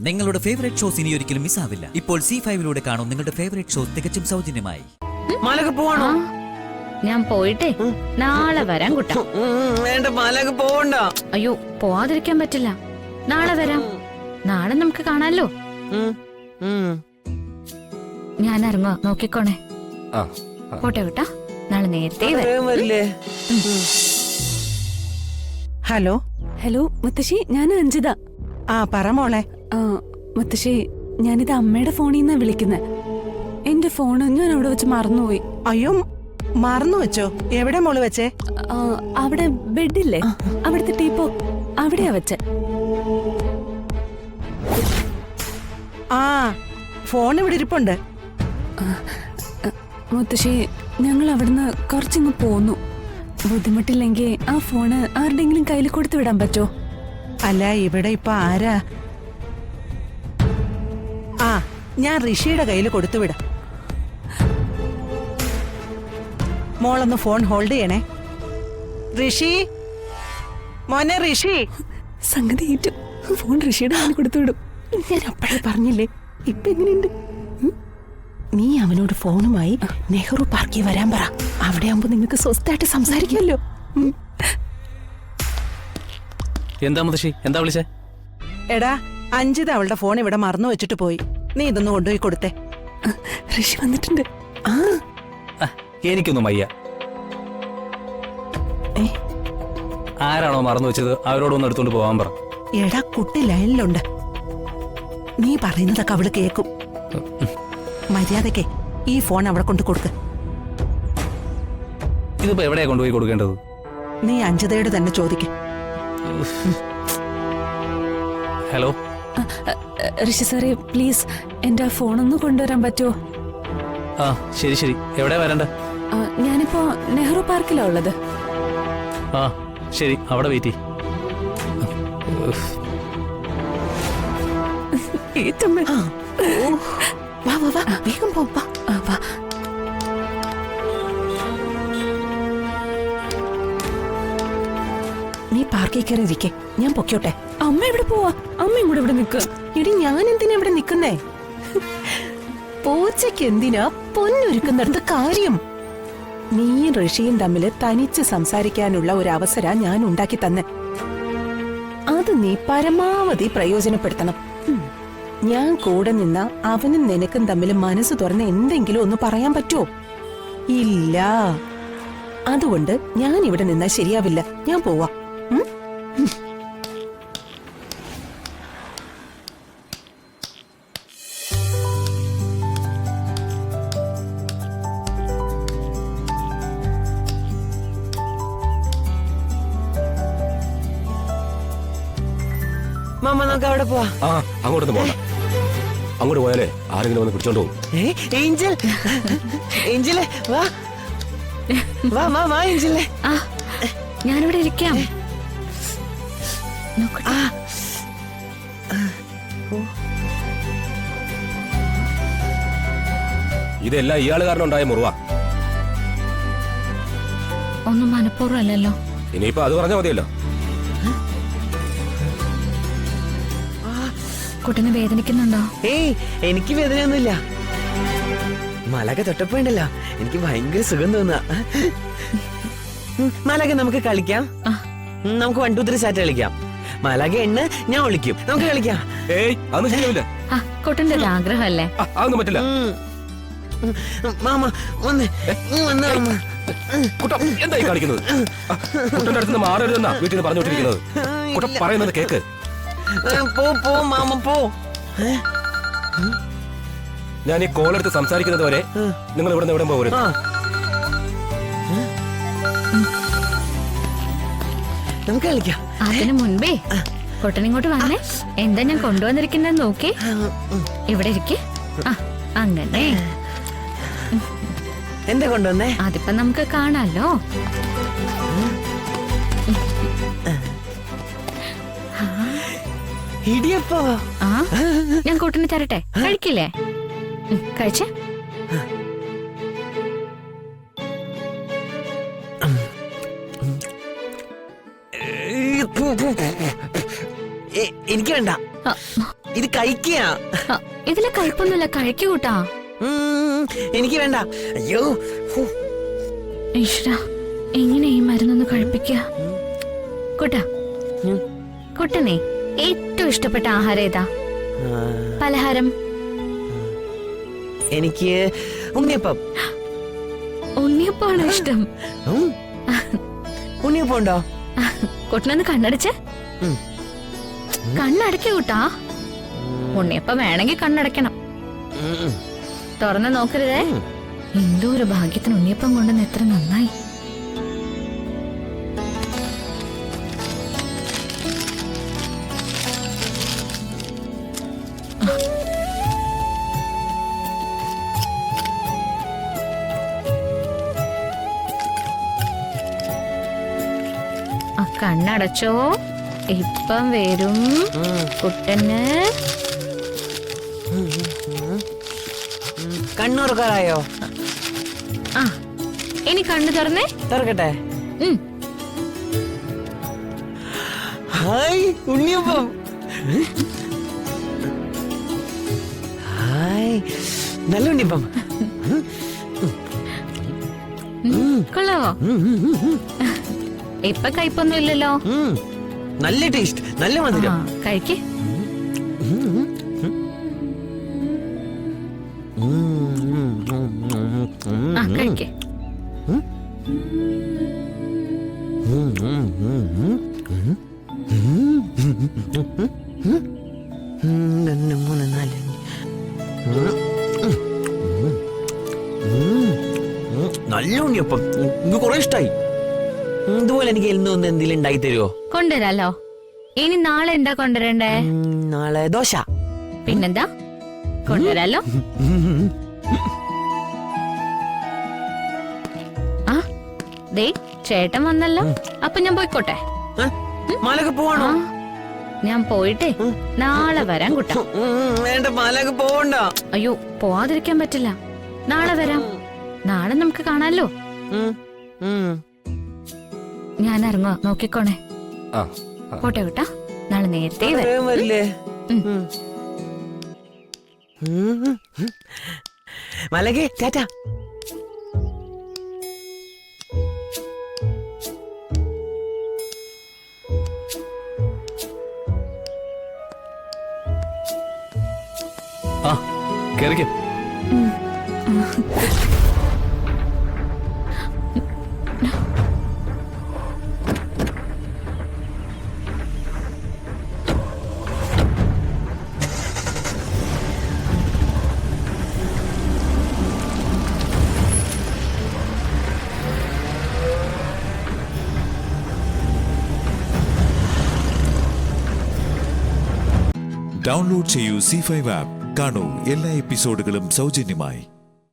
നിങ്ങളുടെ favourite shows ഇനി ഒരിക്കലും മിസ്സാവില്ല. ഇപ്പോൾ C5 കാണും നിങ്ങളുടെ ഫേവറേറ്റ് ഷോസ് തികച്ചും സൗജന്യമായി. മലക്ക് പോവാണോ? ഞാൻ പോയിട്ടേ നാളെ വരാൻ കുട്ടാ. വേണ്ട, മലക്ക് പോവണ്ട. അയ്യോ, പോവാതിരിക്കാൻ പറ്റില്ല. നാളെ വരാം. നാളെ നമുക്ക് കാണാലോ. ഞാൻ ഇറങ്ങുക, നോക്കിക്കോണേ. പോട്ടെ കുട്ടാ, നാളെ നേരത്തെ വരില്ലേ? ഹലോ ഹലോ മുത്തശ്ശി, ഞാൻ അഞ്ജിത. പറ മോളെ. മുത്തശ്ശി, ഞാനിത് അമ്മയുടെ ഫോണിൽ നിന്നാ വിളിക്കുന്നത്. എന്റെ ഫോണ് ഞാൻ അവിടെ വെച്ച് മറന്നുപോയി. അയ്യോ, മറന്നു വെച്ചോ? എവിടെ മോള് വെച്ചേ? അവിടെ ബെഡില്ലേ, അവിടുത്തെ ടീപ്പോ അവിടെയാ വെച്ചേ. ഫോൺ ഇവിടെ ഇരിപ്പുണ്ട്. മുത്തശ്ശി, ഞങ്ങൾ അവിടുന്ന് കുറച്ചിങ്ങ് പോന്നു. ബുദ്ധിമുട്ടില്ലെങ്കിൽ ആ ഫോണ് ആരുടെങ്കിലും കയ്യിൽ കൊടുത്തു വിടാൻ പറ്റോ? അല്ല, ഇവിടെ ഇപ്പൊ ആരാ? ഞാൻ ഋഷിയുടെ കയ്യിൽ കൊടുത്തുവിടാം. മോളൊന്ന് ഫോൺ ഹോൾഡ് ചെയ്യണേ. ഋഷി, മോനെ ഋഷി. സംഗതി ഏറ്റു. ഫോൺ ഋഷിയുടെ കയ്യിൽ കൊടുത്തുവിടും. ഞാൻ അപ്പോഴേ പറഞ്ഞില്ലേ. ഇപ്പൊ എങ്ങനെയുണ്ട്? നീ അവനോട് ഫോണുമായി നെഹ്റു പാർക്കിൽ വരാൻ പറ. അവിടെ ആവുമ്പോ നിങ്ങൾക്ക് സ്വസ്ഥമായിട്ട് സംസാരിക്കാമല്ലോ. എന്താ മുത്തശ്ശി, എന്താ വിളിച്ചേ? എടാ, അഞ്ജിത അവളുടെ ഫോൺ ഇവിടെ മറന്നു വെച്ചിട്ട് പോയി. നീ ഇതൊന്ന് കൊണ്ടുപോയി കൊടുത്തേ. ഋഷി വന്നിട്ടുണ്ട്. എനിക്കൊന്നും വയ്യ. ആരാണോ മറന്നു വെച്ചത് അവരോടൊന്ന് എടുത്തോണ്ട് പോവാൻ പറ. എടാ, കുട്ടി ലൈനിലുണ്ട്. നീ പറയുന്നതൊക്കെ അവള് കേക്കും. മര്യാദക്കേ ഈ ഫോൺ അവിടെ കൊണ്ട് കൊടുക്ക്. ഇതിപ്പോ എവിടെയാ കൊണ്ടുപോയി കൊടുക്കേണ്ടത്? നീ അഞ്ജിതയോട് തന്നെ ചോദിക്ക്. ഹലോ ഋഷി സാറേ, പ്ലീസ് എന്റെ ആ ഫോണൊന്ന് കൊണ്ടുവരാൻ പറ്റുമോ? ശരി ശരി. എവിടെയാ വരണ്ട? ഞാനിപ്പോ നെഹ്റു പാർക്കിലാ ഉള്ളത്. ശരി, അവിടെ വെയിറ്റ് വേഗം പോ. നീ പാർക്കിൽ കയറി ഇരിക്കേ, ഞാൻ പൊക്കോട്ടെ. അമ്മ എവിടെ പോവാ? അമ്മയും കൂടെ ഇവിടെ നിൽക്കുക. എടി, ഞാൻ എന്തിനാ ഇവിടെ നിക്കുന്നേ? പൂച്ചയ്ക്ക് എന്തിനാ പൊന്നൊരുക്കുന്നിടത്ത് കാര്യം? നീയും ഋഷിയും തമ്മിൽ തനിച്ച് സംസാരിക്കാനുള്ള ഒരു അവസരം ഞാൻ ഉണ്ടാക്കി തന്നെ. അത് നീ പരമാവധി പ്രയോജനപ്പെടുത്തണം. ഞാൻ കൂടെ നിന്ന അവനും നിനക്കും തമ്മിൽ മനസ്സ് തുറന്ന് എന്തെങ്കിലും ഒന്ന് പറയാൻ പറ്റുമോ? ഇല്ല. അതുകൊണ്ട് ഞാൻ ഇവിടെ നിന്നാ ശരിയാവില്ല. ഞാൻ പോവാ. മാമ, നമുക്ക് അവിടെ പോവാ. അങ്ങോട്ടൊന്നും പോകണ്ട. അങ്ങോട്ട് പോയാലേ ആരെങ്കിലും വന്ന് പിടിച്ചോണ്ട് പോകും. ഏഞ്ചൽ, ഏഞ്ചലെ വാ വാ വാ വാ ഏഞ്ചലെ. ഞാനിവിടെ ഇരിക്കാം. ഇതെല്ലാം ഇയാള് കാരണം ഉണ്ടായ മുറിവാ. ഒന്നും മനഃപൂർവ്വം അല്ലല്ലോ. ഇനിയിപ്പോ അത് പറഞ്ഞാൽ മതിയല്ലോ. കുട്ടനെ വേദനിക്കുന്നുണ്ടോ? ഏയ്, എനിക്ക് വേദനയൊന്നുമില്ല. മലക തൊട്ടപ്പോണ്ടല്ലോ എനിക്ക് ഭയങ്കര സുഖം തോന്നുക. മലക, നമുക്ക് കളിക്കാം. നമുക്ക് 1 2 3 സാറ്റ് കളിക്കാം. മലക എണ്ണ, ഞാൻ ഒളിക്കും. നമുക്ക് കളിക്കാം. ഏയ്, അതൊന്നും ശരിയാവില്ല. കുട്ടന്റെ ഒരു ആഗ്രഹമല്ലേ? അതൊന്നും പറ്റില്ല. മാമ വന്ന് മാമ. കുട്ട എന്തായി കാണിക്കുന്നത്? കുട്ടന്റെ അടുത്ത് മാറരുതെന്നാ വീട്ടിൽ നിന്ന് പറഞ്ഞുകൊണ്ടിരിക്കുന്നത്. കുട്ട പറയുന്നത് കേക്ക്. പോ മാമ, പോ. ഞാൻ ഈ കോളെടുത്ത് സംസാരിക്കുന്നത് വരെ നിങ്ങൾ ഇവിടെ നിന്ന് എവിടെ പോകരുത്. നമുക്ക് കളിക്കാം. അതിനു മുൻപേ കുട്ടനിങ്ങോട്ട് വന്നേ. എന്താ ഞാൻ കൊണ്ടുവന്നിരിക്കുന്നത് നോക്കി. ഇവിടെ ഇരിക്കേ. അങ്ങനെ എന്താ കൊണ്ടുവന്നേ? അതിപ്പോ നമുക്ക് കാണാലോ. ഇടിയപ്പോ? ഞാൻ കൂട്ടിന് തരട്ടെ, കഴിക്കില്ലേ? കഴിച്ചേ. എനിക്ക് വേണ്ട. ഇത് കഴിക്കുക. ആ, ഇതില് കയ്പൊന്നുമില്ല, കഴിക്കൂട്ടാ. എനിക്ക് വേണ്ട. അയ്യോ ഹോ. ഈശ്വരാ, എങ്ങനെ ഈ മരുന്നൊന്ന് കഴിപ്പിക്ക? കുട്ടാ, കുട്ടനെ ഏറ്റവും ഇഷ്ടപ്പെട്ട ആഹാരം ഏതാ? പലഹാരം? എനിക്ക് ഉണ്ണിയപ്പം. ഉണ്ണിയപ്പാണ് ഇഷ്ടം. ഉണ്ണിയപ്പം ഉണ്ടോ? കുട്ടനൊന്ന് കണ്ണടച്ച്. കണ്ണടയ്ക്ക കൂട്ടാ. ഉണ്ണിയപ്പം വേണമെങ്കിൽ കണ്ണടയ്ക്കണം. തുറന്ന് നോക്കരുതേ. എന്തോ ഒരു ഭാഗ്യത്തിന് ഉണ്ണിയപ്പം കൊണ്ടുവന്ന് എത്ര നന്നായി. ആ കണ്ണടച്ചോ, ഇപ്പം വരും കുട്ടന്. കണ്ണുറക്കാറായോ? ആ, ഇനി കണ്ണു തുറന്നേ. തുറക്കട്ടെ. ഉം. ഹായ് ഉണ്ണിയപ്പം. ഹായ് നല്ല ഉണ്ണിയപ്പം. കൊള്ളാവോ? ഇപ്പൊ കയ്പൊന്നും ഇല്ലല്ലോ. നല്ല ടേസ്റ്റ്, നല്ല മധുരം. കഴിക്ക്. ആ കഴിക്ക്. രണ്ട് മൂന്ന് നാല് നല്ല ഉണ്ണിയപ്പം. എനിക്ക് കുറെ ഇഷ്ടായി. ഇതുപോലെ എനിക്ക് എന്നും ഒന്ന് എന്തെങ്കിലും ഉണ്ടാക്കി തരുമോ? കൊണ്ടുവരാലോ. ഇനി നാളെ എന്താ കൊണ്ടുവരണ്ടേ? നാളെ ദോശ. പിന്നെന്താ കൊണ്ടുവരാലോ. ആ ദേ ചേട്ടൻ വന്നല്ലോ. അപ്പൊ ഞാൻ പോയിക്കോട്ടെ. മാലക്ക് പോവാണോ? ഞാൻ പോയിട്ടേ നാളെ വരാൻ കുട്ടാ. വേണ്ട, മാലക്ക് പോവണ്ട. അയ്യോ, പോവാതിരിക്കാൻ പറ്റില്ല. നാളെ വരാം. നാളെ നമുക്ക് കാണാലോ. ഞാൻ ഇറങ്ങുക, നോക്കിക്കോണേ. പോട്ടെ കുട്ടാ, നാളെ നേരത്തെ വരില്ലേ? മാലക്ക് ടാറ്റ. ആ കേറിക്കേ. ഡൗൺലോഡ് ചെയ്യൂ C5 ആപ്പ്. കാണൂ എല്ലാ എപ്പിസോഡുകളും സൗജന്യമായി.